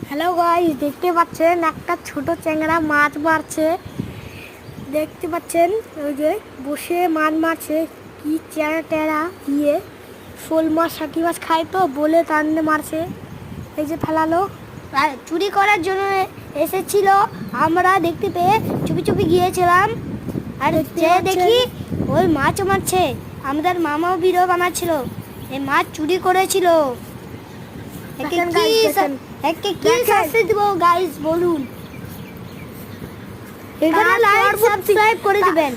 Hello guys, দেখতে পাচ্ছেন একটা ছোট চ্যাংড়া মাছ মারছে। দেখতে পাচ্ছেন ওই যে বসে মাছ মারছে, কি চ্যাড়া ট্যাড়া দিয়ে শোল মাছ শাকি মাছ খায় তো বলে টানতে মারছে। এই যে ফেলালো, আর চুরি করার জন্য এসেছিল। আমরা দেখতে পেয়ে চুপি চুপি গিয়েছিলাম, আর যে দেখি ওই মাছ মারছে। আমাদের মামাও ভিডিও বানাচ্ছিল, এই মাছ চুরি করেছিল। একে কি শাস্তি দিব গাইস বলুন? এখানে লাইক সাবস্ক্রাইব করে দিবেন।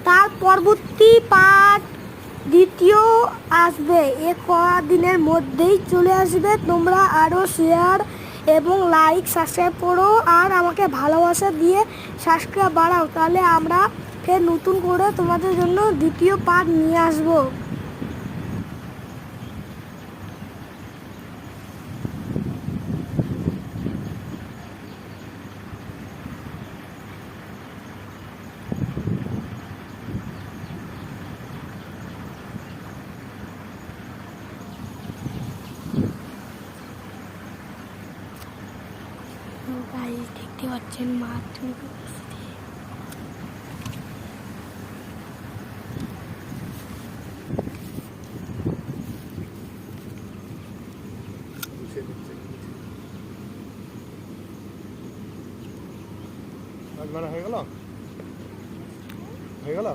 তার পরবর্তী পার্ট দ্বিতীয় আসবে, এ কদিনের মধ্যেই চলে আসবে। তোমরা আরও শেয়ার এবং লাইক সাবস্ক্রাইব করো, আর আমাকে ভালোবাসা দিয়ে সাবস্ক্রাইব বাড়াও, তাহলে আমরা ফের নতুন করে তোমাদের জন্য দ্বিতীয় পার্ট নিয়ে আসবো। গাইস দেখতে পাচ্ছেন মাছ হয়ে গেল